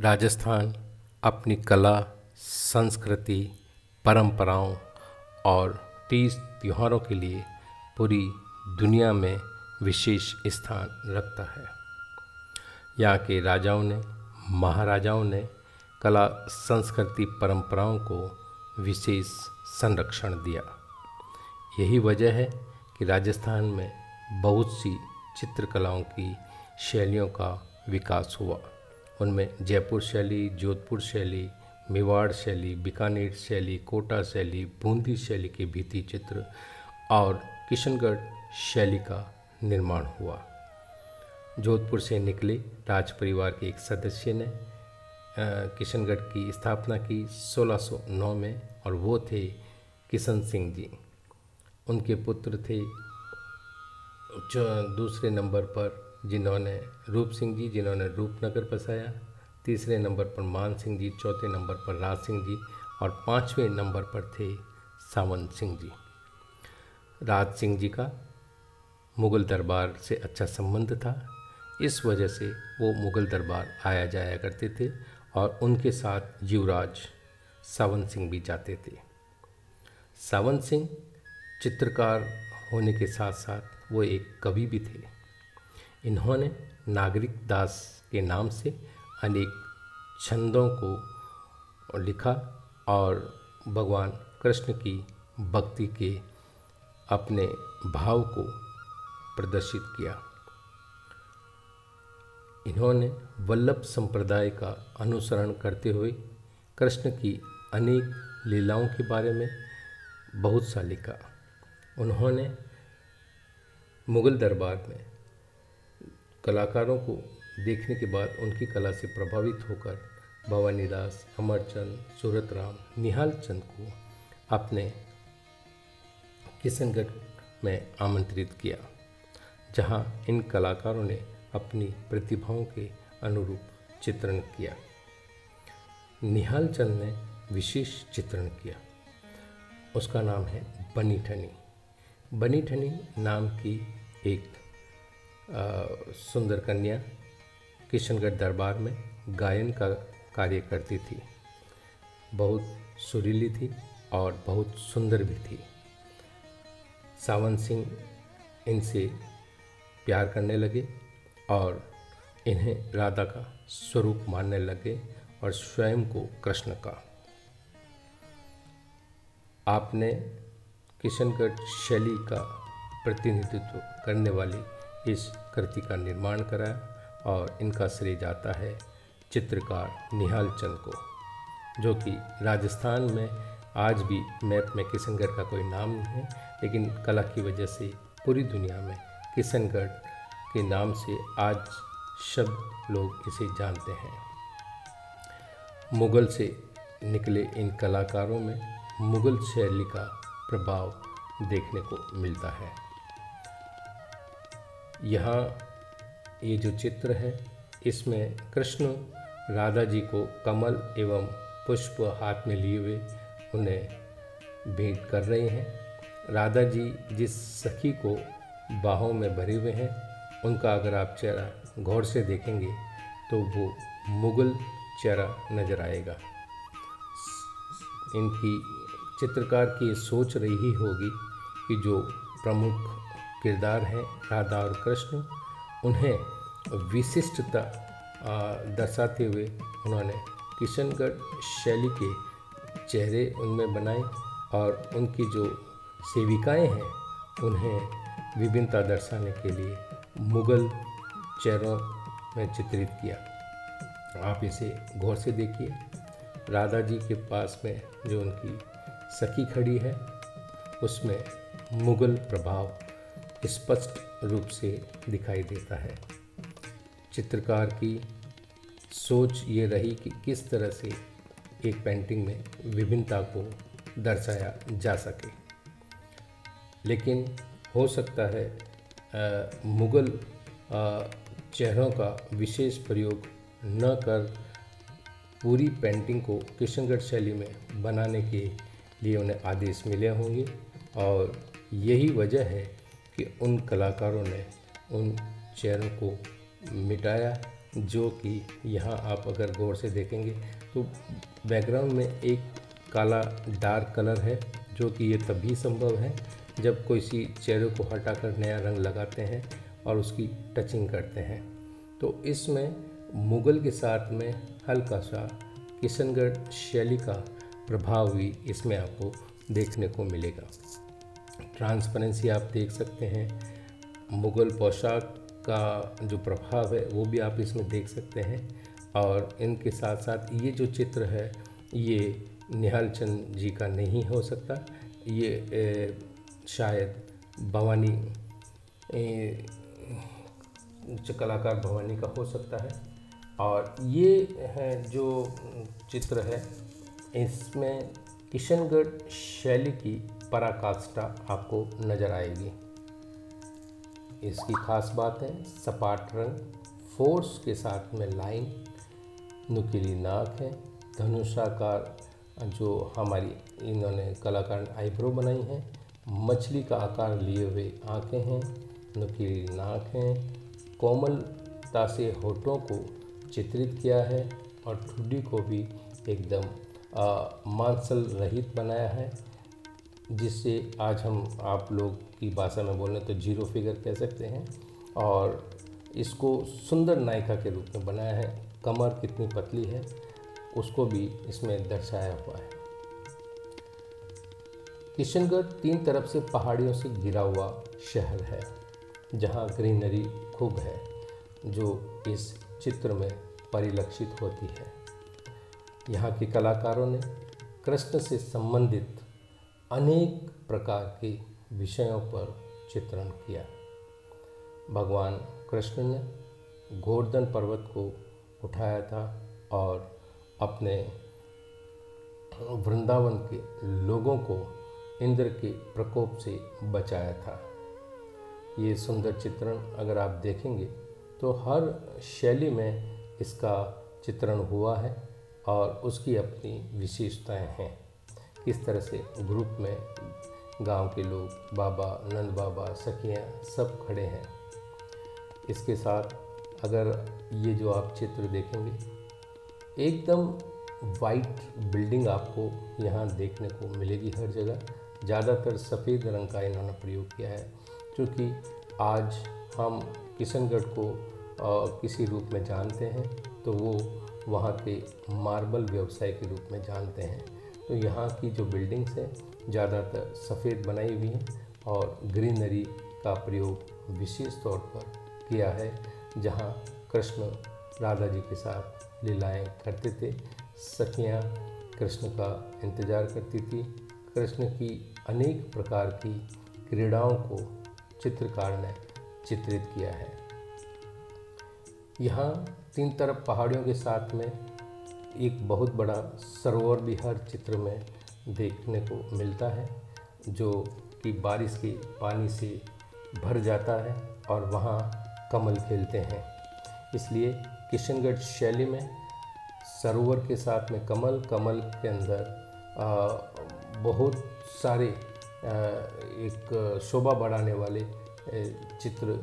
राजस्थान अपनी कला, संस्कृति, परंपराओं और तीज त्योहारों के लिए पूरी दुनिया में विशेष स्थान रखता है। यहाँ के राजाओं ने, महाराजाओं ने कला, संस्कृति, परंपराओं को विशेष संरक्षण दिया। यही वजह है कि राजस्थान में बहुत सी चित्रकलाओं की शैलियों का विकास हुआ। उनमें जयपुर शैली, जोधपुर शैली, मेवाड़ शैली, बीकानेर शैली, कोटा शैली, बूंदी शैली के भित्ति चित्र और किशनगढ़ शैली का निर्माण हुआ। जोधपुर से निकले राज परिवार के एक सदस्य ने किशनगढ़ की स्थापना की 1609 में, और वो थे किशन सिंह जी। उनके पुत्र थे जो दूसरे नंबर पर जिन्होंने रूप सिंह जी, जिन्होंने रूपनगर बसाया, तीसरे नंबर पर मान सिंह जी, चौथे नंबर पर राज सिंह जी और पाँचवें नंबर पर थे सावंत सिंह जी। राज सिंह जी का मुग़ल दरबार से अच्छा संबंध था, इस वजह से वो मुग़ल दरबार आया जाया करते थे और उनके साथ युवराज सावंत सिंह भी जाते थे। सावंत सिंह चित्रकार होने के साथ साथ वो एक कवि भी थे। इन्होंने नागरिक दास के नाम से अनेक छंदों को लिखा और भगवान कृष्ण की भक्ति के अपने भाव को प्रदर्शित किया। इन्होंने वल्लभ संप्रदाय का अनुसरण करते हुए कृष्ण की अनेक लीलाओं के बारे में बहुत सा लिखा। उन्होंने मुग़ल दरबार में कलाकारों को देखने के बाद उनकी कला से प्रभावित होकर भवानीदास, अमरचंद, सूरतराम, निहाल चंद को अपने किशनगढ़ में आमंत्रित किया, जहां इन कलाकारों ने अपनी प्रतिभाओं के अनुरूप चित्रण किया। निहाल चंद ने विशेष चित्रण किया, उसका नाम है बनी ठनी। बनी ठनी नाम की एक सुंदर कन्या किशनगढ़ दरबार में गायन का कार्य करती थी। बहुत सुरीली थी और बहुत सुंदर भी थी। सावंत सिंह इनसे प्यार करने लगे और इन्हें राधा का स्वरूप मानने लगे और स्वयं को कृष्ण का। आपने किशनगढ़ शैली का प्रतिनिधित्व करने वाली इस कृति का निर्माण कराया और इनका श्रेय जाता है चित्रकार निहाल चंद को, जो कि राजस्थान में आज भी मैप में किशनगढ़ का कोई नाम नहीं है, लेकिन कला की वजह से पूरी दुनिया में किशनगढ़ के नाम से आज शब्द लोग इसे जानते हैं। मुग़ल से निकले इन कलाकारों में मुग़ल शैली का प्रभाव देखने को मिलता है। यहाँ ये जो चित्र है, इसमें कृष्ण राधा जी को कमल एवं पुष्प हाथ में लिए हुए उन्हें भेंट कर रहे हैं। राधा जी जिस सखी को बाहों में भरे हुए हैं, उनका अगर आप चेहरा गौर से देखेंगे तो वो मुग़ल चेहरा नज़र आएगा। इनकी चित्रकार की सोच रही होगी कि जो प्रमुख किरदार हैं राधा और कृष्ण, उन्हें विशिष्टता दर्शाते हुए उन्होंने किशनगढ़ शैली के चेहरे उनमें बनाए और उनकी जो सेविकाएं हैं उन्हें विभिन्नता दर्शाने के लिए मुग़ल चेहरों में चित्रित किया। आप इसे गौर से देखिए। राधा जी के पास में जो उनकी सखी खड़ी है, उसमें मुग़ल प्रभाव स्पष्ट रूप से दिखाई देता है। चित्रकार की सोच ये रही कि किस तरह से एक पेंटिंग में विभिन्नता को दर्शाया जा सके, लेकिन हो सकता है मुग़ल चेहरों का विशेष प्रयोग न कर पूरी पेंटिंग को किशनगढ़ शैली में बनाने के लिए उन्हें आदेश मिले होंगे, और यही वजह है कि उन कलाकारों ने उन चेहरों को मिटाया जो कि यहाँ आप अगर गौर से देखेंगे तो बैकग्राउंड में एक काला डार्क कलर है, जो कि ये तभी संभव है जब कोई सी चेहरे को हटाकर नया रंग लगाते हैं और उसकी टचिंग करते हैं। तो इसमें मुग़ल के साथ में हल्का सा किशनगढ़ शैली का प्रभाव भी इसमें आपको देखने को मिलेगा। ट्रांसपेरेंसी आप देख सकते हैं, मुग़ल पोशाक का जो प्रभाव है वो भी आप इसमें देख सकते हैं। और इनके साथ साथ ये जो चित्र है ये निहाल चंद जी का नहीं हो सकता, ये शायद भवानी कलाकार भवानी का हो सकता है। और ये है जो चित्र है, इसमें किशनगढ़ शैली की पराकाष्ठा आपको नज़र आएगी। इसकी खास बात है सपाट रंग, फोर्स के साथ में लाइन, नुकीली नाक है, धनुषाकार जो हमारी इन्होंने कलाकार ने आईब्रो बनाई है, मछली का आकार लिए हुए आँखें हैं, नुकीली नाक है, कोमलता से होठों को चित्रित किया है और ठुड्डी को भी एकदम मांसल रहित बनाया है, जिससे आज हम आप लोग की भाषा में बोलें तो जीरो फिगर कह सकते हैं। और इसको सुंदर नायिका के रूप में बनाया है। कमर कितनी पतली है उसको भी इसमें दर्शाया हुआ है। किशनगढ़ 3 तरफ से पहाड़ियों से घिरा हुआ शहर है, जहाँ ग्रीनरी खूब है, जो इस चित्र में परिलक्षित होती है। यहाँ के कलाकारों ने कृष्ण से संबंधित अनेक प्रकार के विषयों पर चित्रण किया। भगवान कृष्ण ने गोवर्धन पर्वत को उठाया था और अपने वृंदावन के लोगों को इंद्र के प्रकोप से बचाया था। ये सुंदर चित्रण अगर आप देखेंगे तो हर शैली में इसका चित्रण हुआ है और उसकी अपनी विशेषताएं हैं। किस तरह से ग्रुप में गांव के लोग, बाबा, नंद बाबा, सखियाँ सब खड़े हैं। इसके साथ अगर ये जो आप चित्र देखेंगे, एकदम वाइट बिल्डिंग आपको यहाँ देखने को मिलेगी हर जगह। ज़्यादातर सफ़ेद रंग का इन्होंने प्रयोग किया है, क्योंकि आज हम किशनगढ़ को किसी रूप में जानते हैं तो वो वहाँ के मार्बल व्यवसाय के रूप में जानते हैं। तो यहाँ की जो बिल्डिंग्स हैं ज़्यादातर सफ़ेद बनाई हुई हैं और ग्रीनरी का प्रयोग विशेष तौर पर किया है। जहाँ कृष्ण राधा जी के साथ लीलाएं करते थे, सखियाँ कृष्ण का इंतज़ार करती थी। कृष्ण की अनेक प्रकार की क्रीड़ाओं को चित्रकार ने चित्रित किया है। यहाँ 3 तरफ पहाड़ियों के साथ में एक बहुत बड़ा सरोवर भी हर चित्र में देखने को मिलता है, जो कि बारिश के पानी से भर जाता है और वहाँ कमल खिलते हैं। इसलिए किशनगढ़ शैली में सरोवर के साथ में कमल, कमल के अंदर बहुत सारे एक शोभा बढ़ाने वाले चित्र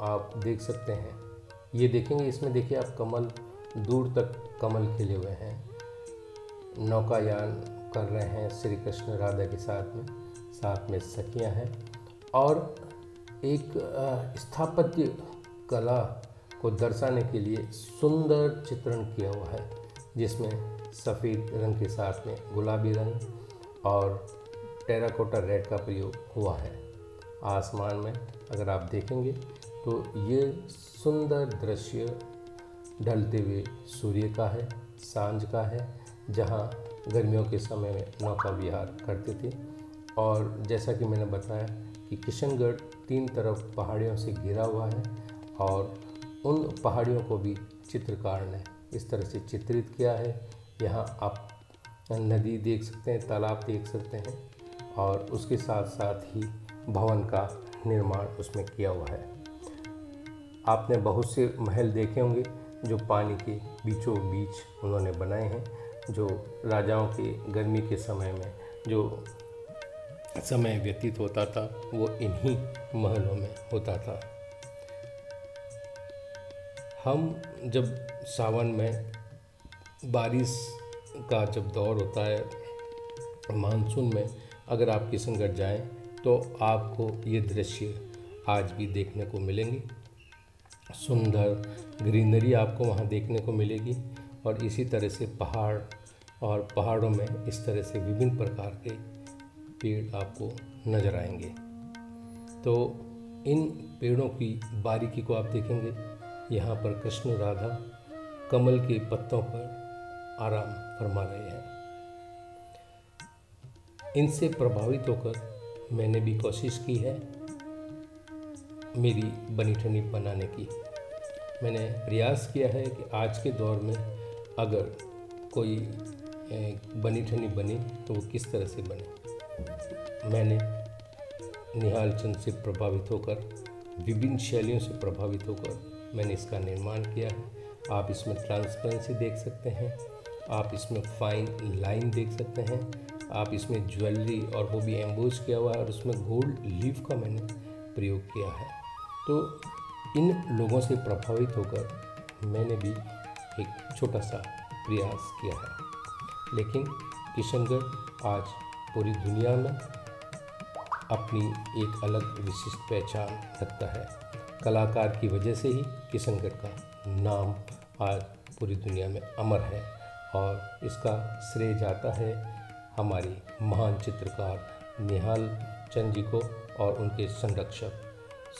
आप देख सकते हैं। ये देखेंगे, इसमें देखिए आप कमल, दूर तक कमल खिले हुए हैं। नौकायान कर रहे हैं श्री कृष्ण राधा के साथ में सखियां हैं। और एक स्थापत्य कला को दर्शाने के लिए सुंदर चित्रण किया हुआ है, जिसमें सफ़ेद रंग के साथ में गुलाबी रंग और टेराकोटा रेड का प्रयोग हुआ है। आसमान में अगर आप देखेंगे तो ये सुंदर दृश्य ढलते हुए सूर्य का है, सांझ का है, जहाँ गर्मियों के समय में नौका विहार करते थे। और जैसा कि मैंने बताया कि किशनगढ़ 3 तरफ पहाड़ियों से घिरा हुआ है और उन पहाड़ियों को भी चित्रकार ने इस तरह से चित्रित किया है। यहाँ आप नदी देख सकते हैं, तालाब देख सकते हैं और उसके साथ साथ ही भवन का निर्माण उसमें किया हुआ है। आपने बहुत से महल देखे होंगे जो पानी के बीचों बीच उन्होंने बनाए हैं, जो राजाओं के गर्मी के समय में जो समय व्यतीत होता था वो इन्हीं महलों में होता था। हम जब सावन में बारिश का जब दौर होता है मानसून में, अगर आप किशनगढ़ जाएं तो आपको ये दृश्य आज भी देखने को मिलेंगे। सुंदर ग्रीनरी आपको वहाँ देखने को मिलेगी और इसी तरह से पहाड़, और पहाड़ों में इस तरह से विभिन्न प्रकार के पेड़ आपको नज़र आएंगे। तो इन पेड़ों की बारीकी को आप देखेंगे। यहाँ पर कृष्ण राधा कमल के पत्तों पर आराम फरमा रहे हैं। इनसे प्रभावित होकर मैंने भी कोशिश की है मेरी बनी ठनी बनाने की। मैंने प्रयास किया है कि आज के दौर में अगर कोई बनी ठनी बने तो वो किस तरह से बने। मैंने निहाल चंद से प्रभावित होकर, विभिन्न शैलियों से प्रभावित होकर मैंने इसका निर्माण किया है। आप इसमें ट्रांसपेरेंसी देख सकते हैं, आप इसमें फाइन लाइन देख सकते हैं, आप इसमें ज्वेलरी, और वो भी एम्बोज किया हुआ है, और उसमें गोल्ड लीफ का मैंने प्रयोग किया है। तो इन लोगों से प्रभावित होकर मैंने भी एक छोटा सा प्रयास किया है। लेकिन किशनगढ़ आज पूरी दुनिया में अपनी एक अलग विशिष्ट पहचान रखता है। कलाकार की वजह से ही किशनगढ़ का नाम आज पूरी दुनिया में अमर है, और इसका श्रेय जाता है हमारी महान चित्रकार निहाल चंद जी को और उनके संरक्षक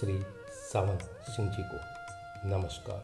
श्री सावंत सिंह जी को। नमस्कार।